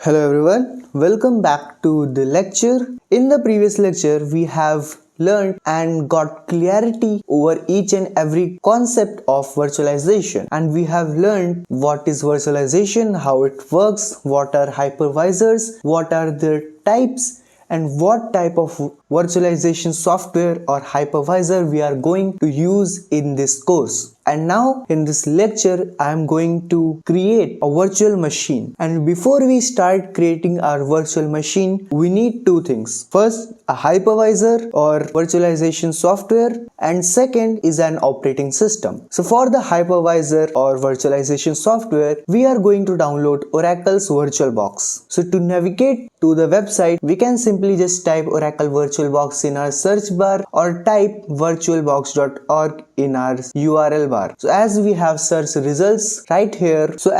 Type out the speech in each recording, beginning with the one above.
Hello everyone, welcome back to the lecture. In the previous lecture, we have learned and got clarity over each and every concept of virtualization, and we have learned what is virtualization, how it works, what are hypervisors, what are their types, and what type of virtualization software or hypervisor we are going to use in this course. And now in this lecture I am going to create a virtual machine, and before we start creating our virtual machine we need two things. First, a hypervisor or virtualization software, and second is an operating system. So for the hypervisor or virtualization software we are going to download Oracle's VirtualBox. So to navigate to the website we can simply just type Oracle VirtualBox in our search bar or type virtualbox.org in our URL bar. So as we have search results right here, we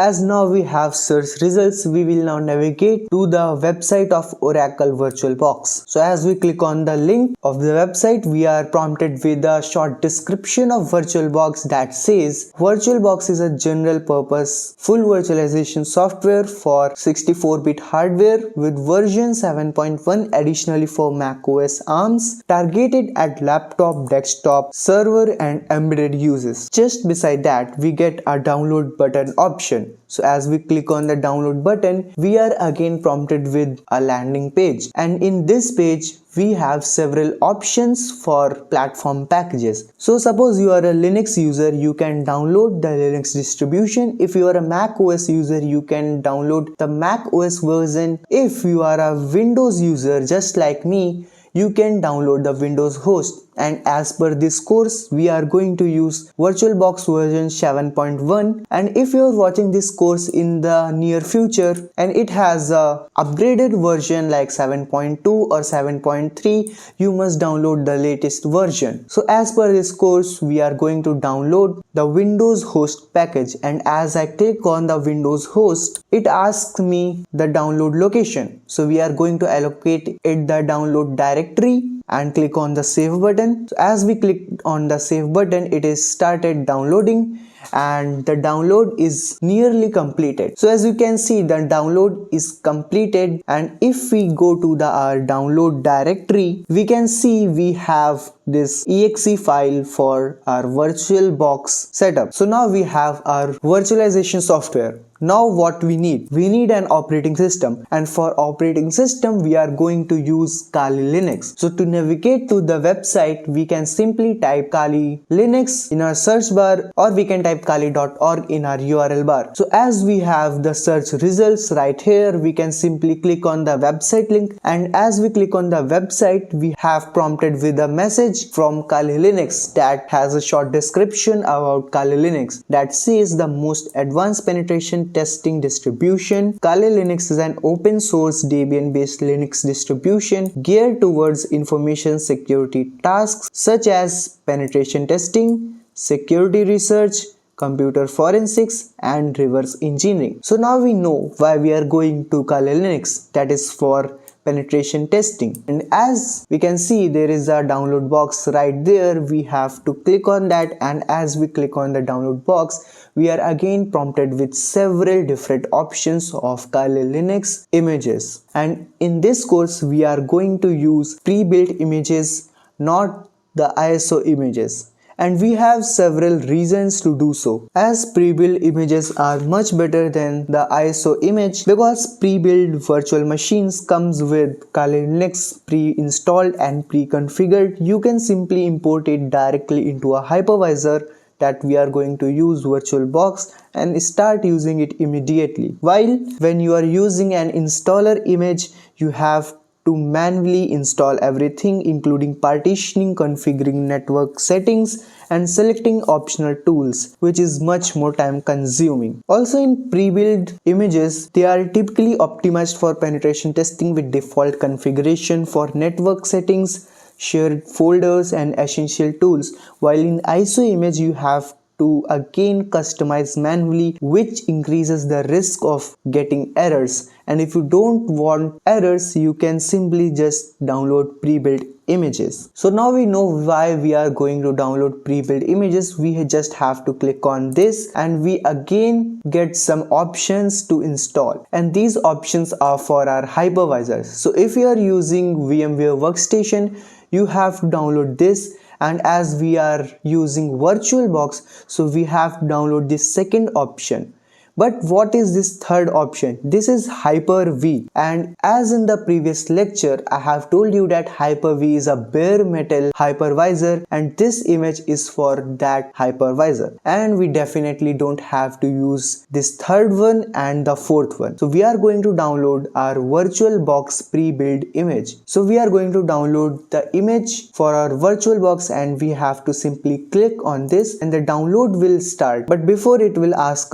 will now navigate to the website of Oracle VirtualBox. So as we click on the link of the website, we are prompted with a short description of VirtualBox that says VirtualBox is a general purpose full virtualization software for 64-bit hardware with version 7.1 additionally for macOS ARMs, targeted at laptop, desktop, server and embedded uses. Just beside that we get a download button option. So as we click on the download button we are again prompted with a landing page, and in this page we have several options for platform packages. So suppose you are a Linux user, you can download the Linux distribution. If you are a Mac OS user, you can download the Mac OS version. If you are a Windows user just like me, you can download the Windows host. And as per this course we are going to use VirtualBox version 7.1, and if you are watching this course in the near future and it has a upgraded version like 7.2 or 7.3, you must download the latest version. So as per this course we are going to download the Windows host package, and as I click on the Windows host it asks me the download location. So we are going to allocate it the download directory and click on the save button. So as we click on the save button it is started downloading and the download is nearly completed. So as you can see the download is completed, and if we go to our download directory we can see we have this exe file for our VirtualBox setup. So now we have our virtualization software. Now what we need an operating system, and for operating system we are going to use Kali Linux. So to navigate to the website we can simply type Kali Linux in our search bar, or we can type kali.org in our URL bar. So as we have the search results right here, we can simply click on the website link, and as we click on the website we have prompted with a message from Kali Linux that has a short description about Kali Linux that says the most advanced penetration testing distribution. Kali Linux is an open source Debian based Linux distribution geared towards information security tasks such as penetration testing, security research, computer forensics and reverse engineering. So now we know why we are going to Kali Linux, that is for penetration testing. And as we can see there is a download box right there, we have to click on that, and as we click on the download box we are again prompted with several different options of Kali Linux images. And in this course we are going to use pre-built images, not the ISO images. And we have several reasons to do so, as pre-built images are much better than the ISO image, because pre-built virtual machines comes with Kali Linux pre-installed and pre-configured. You can simply import it directly into a hypervisor that we are going to use VirtualBox and start using it immediately. While when you are using an installer image you have to manually install everything, including partitioning, configuring network settings and selecting optional tools, which is much more time consuming. Also in pre-built images they are typically optimized for penetration testing with default configuration for network settings, shared folders and essential tools, while in ISO image you have to again customize manually, which increases the risk of getting errors. And if you don't want errors, you can simply just download pre-built images. So now we know why we are going to download pre-built images. We just have to click on this and we again get some options to install, and these options are for our hypervisors. So if you are using VMware Workstation, you have to download this, and as we are using VirtualBox, so we have to download this second option. But what is this third option? This is Hyper-V, and as in the previous lecture I have told you that Hyper-V is a bare metal hypervisor, and this image is for that hypervisor, and we definitely don't have to use this third one and the fourth one. So we are going to download our VirtualBox pre-built image. So we are going to download the image for our VirtualBox, and we have to simply click on this and the download will start. But before it will ask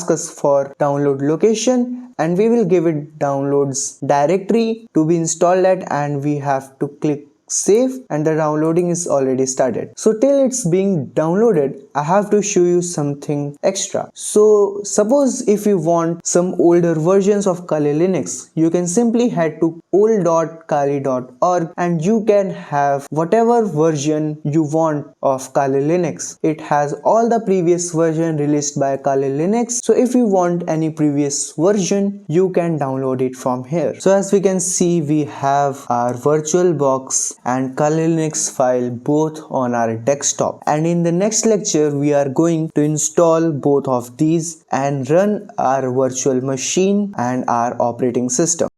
us for download location, and we will give it downloads directory to be installed at, and we have to click save, and the downloading is already started. So till it's being downloaded, I have to show you something extra. So suppose if you want some older versions of Kali Linux, you can simply head to old.kali.org and you can have whatever version you want of Kali Linux. It has all the previous version released by Kali Linux. So if you want any previous version, you can download it from here. So as we can see, we have our VirtualBox and Kali Linux file both on our desktop, and in the next lecture we are going to install both of these and run our virtual machine and our operating system.